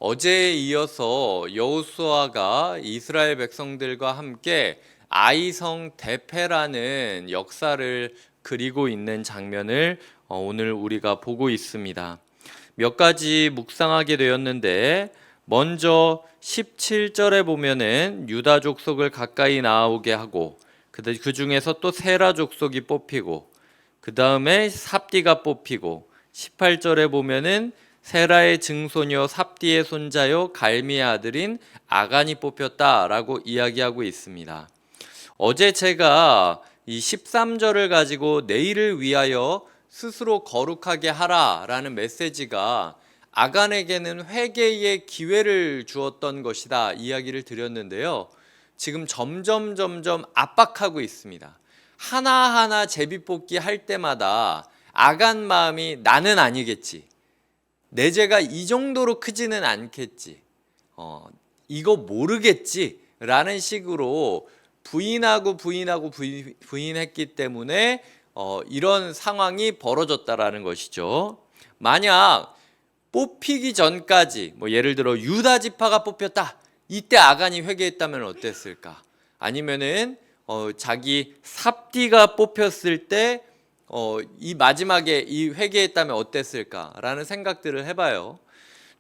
어제에 이어서 여호수아가 이스라엘 백성들과 함께 아이성 대패라는 역사를 그리고 있는 장면을 오늘 우리가 보고 있습니다. 몇 가지 묵상하게 되었는데, 먼저 17절에 보면은 유다 족속을 가까이 나오게 하고 그 중에서 또 세라 족속이 뽑히고, 그 다음에 삽디가 뽑히고, 18절에 보면은 세라의 증손이요 삽디의 손자요 갈미의 아들인 아간이 뽑혔다라고 이야기하고 있습니다. 어제 제가 이 13절을 가지고 내일을 위하여 스스로 거룩하게 하라라는 메시지가 아간에게는 회개의 기회를 주었던 것이다 이야기를 드렸는데요. 지금 점점 압박하고 있습니다. 하나하나 제비뽑기 할 때마다 아간 마음이 나는 아니겠지, 내 죄가 이 정도로 크지는 않겠지, 이거 모르겠지 라는 식으로 부인했기 때문에 이런 상황이 벌어졌다라는 것이죠. 만약 뽑히기 전까지 예를 들어 유다 지파가 뽑혔다, 이때 아간이 회개했다면 어땠을까? 아니면은 자기 삽디가 뽑혔을 때 이 마지막에 이 회개했다면 어땠을까라는 생각들을 해봐요.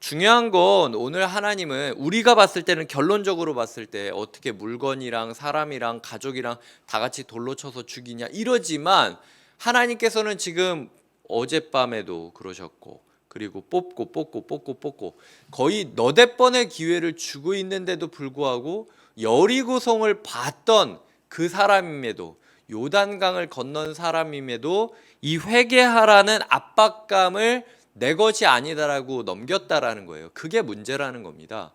중요한 건 오늘 하나님은 우리가 봤을 때는, 결론적으로 봤을 때 어떻게 물건이랑 사람이랑 가족이랑 다 같이 돌로 쳐서 죽이냐 이러지만, 하나님께서는 지금 어젯밤에도 그러셨고, 그리고 뽑고 거의 너댓 번의 기회를 주고 있는데도 불구하고 여리고성을 봤던 그 사람임에도, 요단강을 건넌 사람임에도 이 회개하라는 압박감을 내 것이 아니다라고 넘겼다라는 거예요. 그게 문제라는 겁니다.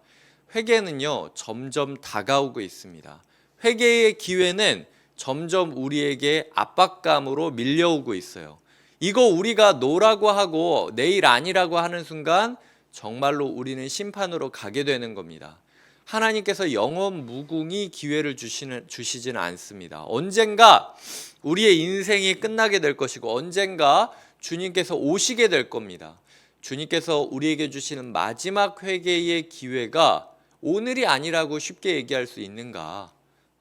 회개는요 점점 다가오고 있습니다. 회개의 기회는 점점 우리에게 압박감으로 밀려오고 있어요. 이거 우리가 노라고 하고 내일 아니라고 하는 순간 정말로 우리는 심판으로 가게 되는 겁니다. 하나님께서 영원 무궁히 기회를 주시지는 않습니다. 언젠가 우리의 인생이 끝나게 될 것이고, 언젠가 주님께서 오시게 될 겁니다. 주님께서 우리에게 주시는 마지막 회개의 기회가 오늘이 아니라고 쉽게 얘기할 수 있는가?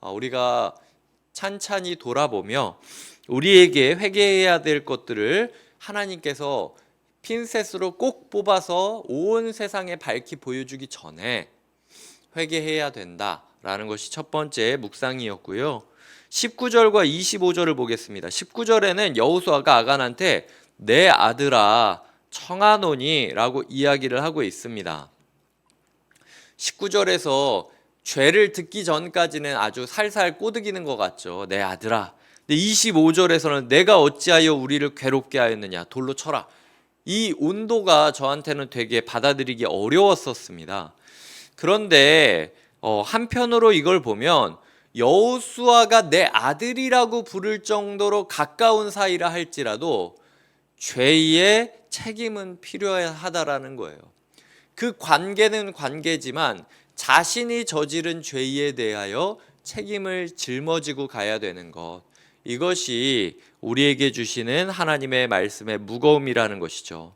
우리가 찬찬히 돌아보며 우리에게 회개해야 될 것들을 하나님께서 핀셋으로 꼭 뽑아서 온 세상에 밝히 보여주기 전에 회개해야 된다라는 것이 첫 번째 묵상이었고요. 19절과 25절을 보겠습니다. 19절에는 여호수아가 아간한테 내 아들아 청하노니 라고 이야기를 하고 있습니다. 19절에서 죄를 듣기 전까지는 아주 살살 꼬드기는 것 같죠. 내 아들아. 근데 25절에서는 내가 어찌하여 우리를 괴롭게 하였느냐, 돌로 쳐라. 이 온도가 저한테는 되게 받아들이기 어려웠었습니다. 그런데 한편으로 이걸 보면 여호수아가 내 아들이라고 부를 정도로 가까운 사이라 할지라도 죄의 책임은 필요하다라는 거예요. 그 관계는 관계지만 자신이 저지른 죄에 대하여 책임을 짊어지고 가야 되는 것, 이것이 우리에게 주시는 하나님의 말씀의 무거움이라는 것이죠.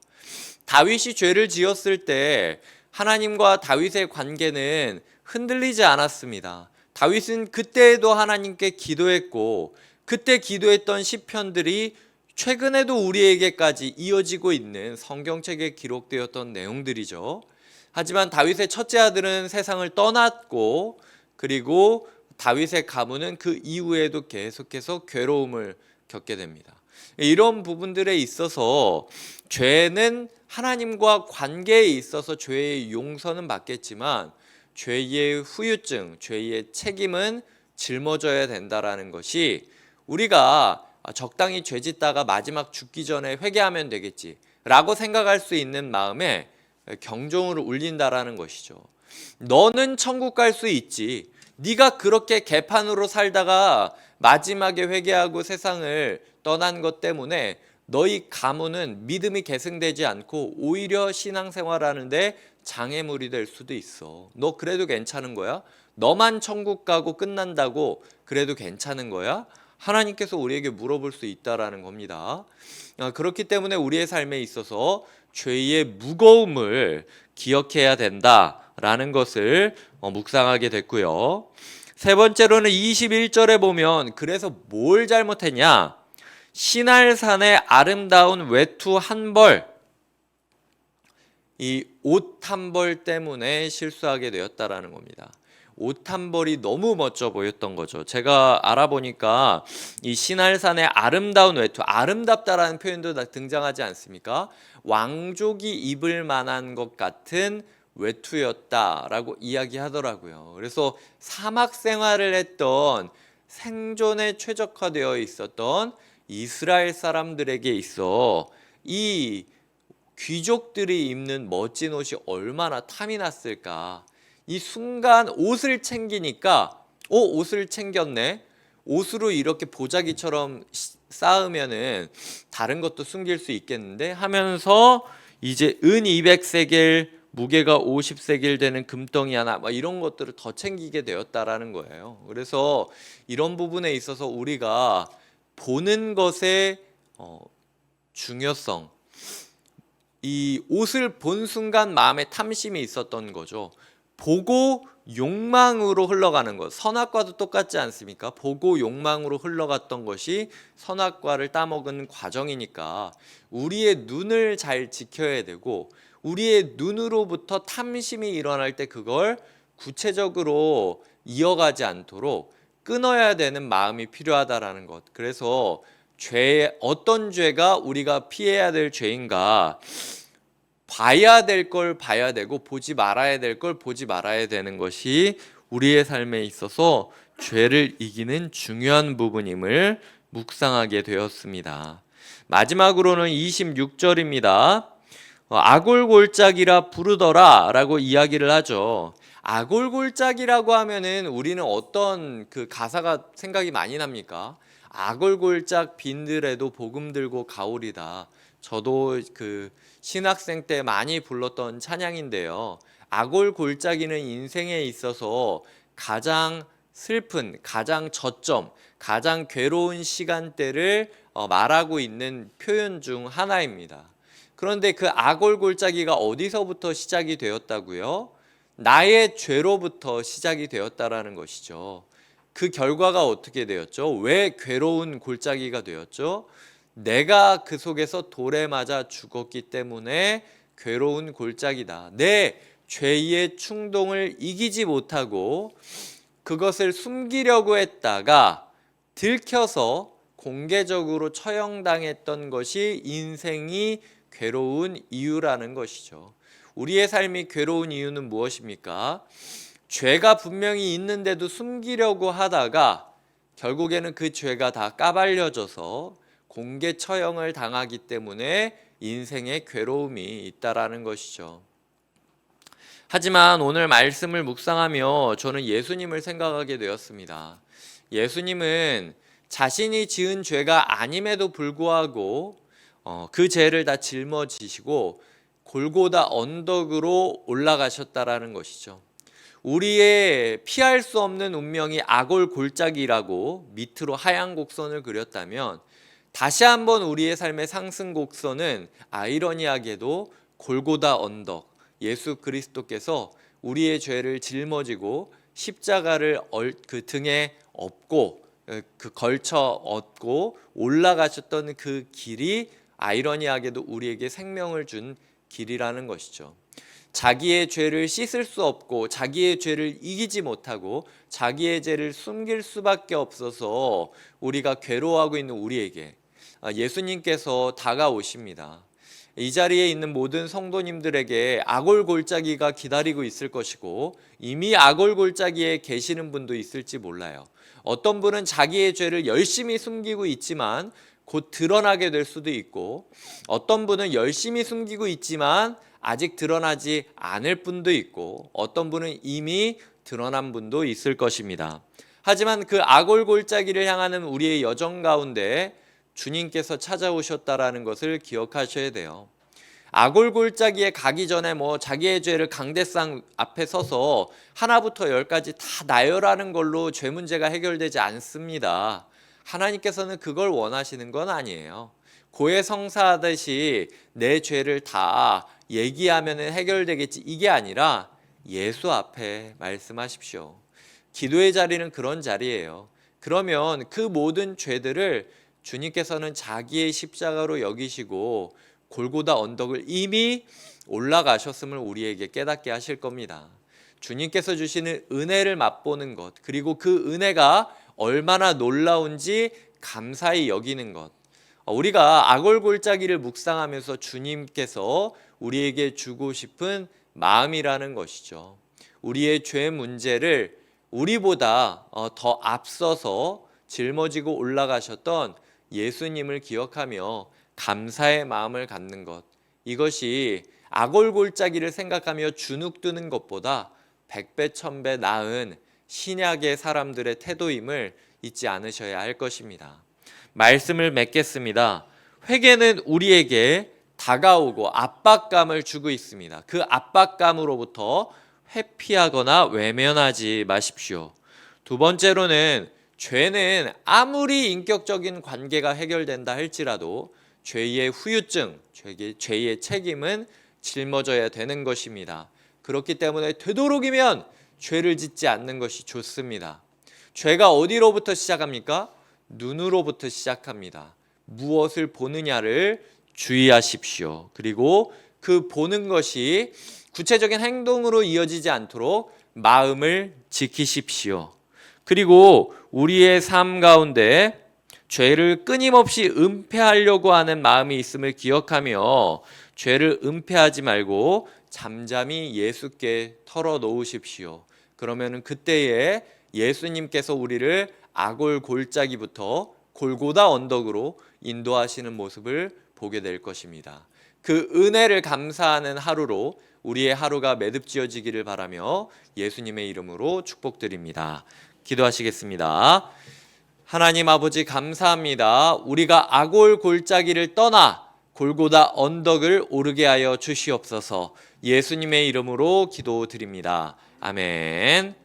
다윗이 죄를 지었을 때 하나님과 다윗의 관계는 흔들리지 않았습니다. 다윗은 그때에도 하나님께 기도했고, 그때 기도했던 시편들이 최근에도 우리에게까지 이어지고 있는 성경책에 기록되었던 내용들이죠. 하지만 다윗의 첫째 아들은 세상을 떠났고, 그리고 다윗의 가문은 그 이후에도 계속해서 괴로움을 겪게 됩니다. 이런 부분들에 있어서 죄는 하나님과 관계에 있어서 죄의 용서는 받겠지만 죄의 후유증, 죄의 책임은 짊어져야 된다라는 것이, 우리가 적당히 죄 짓다가 마지막 죽기 전에 회개하면 되겠지 라고 생각할 수 있는 마음에 경종을 울린다라는 것이죠. 너는 천국 갈 수 있지, 네가 그렇게 개판으로 살다가 마지막에 회개하고 세상을 떠난 것 때문에 너희 가문은 믿음이 계승되지 않고 오히려 신앙생활하는데 장애물이 될 수도 있어. 너 그래도 괜찮은 거야? 너만 천국 가고 끝난다고 그래도 괜찮은 거야? 하나님께서 우리에게 물어볼 수 있다라는 겁니다. 그렇기 때문에 우리의 삶에 있어서 죄의 무거움을 기억해야 된다라는 것을 묵상하게 됐고요. 세 번째로는 21절에 보면 그래서 뭘 잘못했냐? 시날산의 아름다운 외투 한 벌, 이 옷 한 벌 때문에 실수하게 되었다라는 겁니다. 옷 한 벌이 너무 멋져 보였던 거죠. 제가 알아보니까 이 시날산의 아름다운 외투, 아름답다라는 표현도 등장하지 않습니까? 왕족이 입을 만한 것 같은 외투였다라고 이야기하더라고요. 그래서 사막 생활을 했던 생존에 최적화되어 있었던 이스라엘 사람들에게 있어 이 귀족들이 입는 멋진 옷이 얼마나 탐이 났을까. 이 순간 옷을 챙기니까 옷을 챙겼네. 옷으로 이렇게 보자기처럼 쌓으면은 다른 것도 숨길 수 있겠는데 하면서 이제 은 200세겔 무게가 50세겔 되는 금덩이 하나 막 이런 것들을 더 챙기게 되었다라는 거예요. 그래서 이런 부분에 있어서 우리가 보는 것의 중요성, 이 옷을 본 순간 마음에 탐심이 있었던 거죠. 보고 욕망으로 흘러가는 것. 선악과도 똑같지 않습니까? 보고 욕망으로 흘러갔던 것이 선악과를 따먹은 과정이니까 우리의 눈을 잘 지켜야 되고 우리의 눈으로부터 탐심이 일어날 때 그걸 구체적으로 이어가지 않도록 끊어야 되는 마음이 필요하다라는 것. 그래서 어떤 죄가 우리가 피해야 될 죄인가, 봐야 될 걸 봐야 되고 보지 말아야 될 걸 보지 말아야 되는 것이 우리의 삶에 있어서 죄를 이기는 중요한 부분임을 묵상하게 되었습니다. 마지막으로는 26절입니다. 아골골짝이라 부르더라 라고 이야기를 하죠. 아골골짝이라고 하면은 우리는 어떤 그 가사가 생각이 많이 납니까? 아골골짝 빈들에도 복음 들고 가오리다. 저도 그 신학생 때 많이 불렀던 찬양인데요. 아골골짜기는 인생에 있어서 가장 슬픈, 가장 저점, 가장 괴로운 시간대를 말하고 있는 표현 중 하나입니다. 그런데 그 아골골짜기가 어디서부터 시작이 되었다고요? 나의 죄로부터 시작이 되었다라는 것이죠. 그 결과가 어떻게 되었죠? 왜 괴로운 골짜기가 되었죠? 내가 그 속에서 돌에 맞아 죽었기 때문에 괴로운 골짜기다. 내 죄의 충동을 이기지 못하고 그것을 숨기려고 했다가 들켜서 공개적으로 처형당했던 것이 인생이 괴로운 이유라는 것이죠. 우리의 삶이 괴로운 이유는 무엇입니까? 죄가 분명히 있는데도 숨기려고 하다가 결국에는 그 죄가 다 까발려져서 공개 처형을 당하기 때문에 인생에 괴로움이 있다라는 것이죠. 하지만 오늘 말씀을 묵상하며 저는 예수님을 생각하게 되었습니다. 예수님은 자신이 지은 죄가 아님에도 불구하고 그 죄를 다 짊어지시고 골고다 언덕으로 올라가셨다라는 것이죠. 우리의 피할 수 없는 운명이 아골 골짜기라고 밑으로 하얀 곡선을 그렸다면 다시 한번 우리의 삶의 상승 곡선은 아이러니하게도 골고다 언덕, 예수 그리스도께서 우리의 죄를 짊어지고 십자가를 그 등에 업고 그 걸쳐 얻고 올라가셨던 그 길이 아이러니하게도 우리에게 생명을 준 길이라는 것이죠. 자기의 죄를 씻을 수 없고 자기의 죄를 이기지 못하고 자기의 죄를 숨길 수밖에 없어서 우리가 괴로워하고 있는 우리에게 예수님께서 다가오십니다. 이 자리에 있는 모든 성도님들에게 아골골짜기가 기다리고 있을 것이고 이미 아골골짜기에 계시는 분도 있을지 몰라요. 어떤 분은 자기의 죄를 열심히 숨기고 있지만 곧 드러나게 될 수도 있고 어떤 분은 열심히 숨기고 있지만 아직 드러나지 않을 분도 있고 어떤 분은 이미 드러난 분도 있을 것입니다. 하지만 그 아골골짜기를 향하는 우리의 여정 가운데 주님께서 찾아오셨다라는 것을 기억하셔야 돼요. 아골골짜기에 가기 전에 자기의 죄를 강대상 앞에 서서 하나부터 열까지 다 나열하는 걸로 죄 문제가 해결되지 않습니다. 하나님께서는 그걸 원하시는 건 아니에요. 고해성사하듯이 내 죄를 다 얘기하면 해결되겠지, 이게 아니라 예수 앞에 말씀하십시오. 기도의 자리는 그런 자리예요. 그러면 그 모든 죄들을 주님께서는 자기의 십자가로 여기시고 골고다 언덕을 이미 올라가셨음을 우리에게 깨닫게 하실 겁니다. 주님께서 주시는 은혜를 맛보는 것, 그리고 그 은혜가 얼마나 놀라운지 감사히 여기는 것, 우리가 악월골짜기를 묵상하면서 주님께서 우리에게 주고 싶은 마음이라는 것이죠. 우리의 죄 문제를 우리보다 더 앞서서 짊어지고 올라가셨던 예수님을 기억하며 감사의 마음을 갖는 것, 이것이 악월골짜기를 생각하며 주눅드는 것보다 100배 1000배 나은 신약의 사람들의 태도임을 잊지 않으셔야 할 것입니다. 말씀을 맺겠습니다. 회개는 우리에게 다가오고 압박감을 주고 있습니다. 그 압박감으로부터 회피하거나 외면하지 마십시오. 두 번째로는 죄는 아무리 인격적인 관계가 해결된다 할지라도 죄의 후유증, 죄의 책임은 짊어져야 되는 것입니다. 그렇기 때문에 되도록이면 죄를 짓지 않는 것이 좋습니다. 죄가 어디로부터 시작합니까? 눈으로부터 시작합니다. 무엇을 보느냐를 주의하십시오. 그리고 그 보는 것이 구체적인 행동으로 이어지지 않도록 마음을 지키십시오. 그리고 우리의 삶 가운데 죄를 끊임없이 은폐하려고 하는 마음이 있음을 기억하며 죄를 은폐하지 말고 잠잠히 예수께 털어놓으십시오. 그러면 그때에 예수님께서 우리를 악월 골짜기부터 골고다 언덕으로 인도하시는 모습을 보게 될 것입니다. 그 은혜를 감사하는 하루로 우리의 하루가 매듭지어지기를 바라며 예수님의 이름으로 축복드립니다. 기도하시겠습니다. 하나님 아버지, 감사합니다. 우리가 악월 골짜기를 떠나 골고다 언덕을 오르게 하여 주시옵소서. 예수님의 이름으로 기도드립니다. 아멘.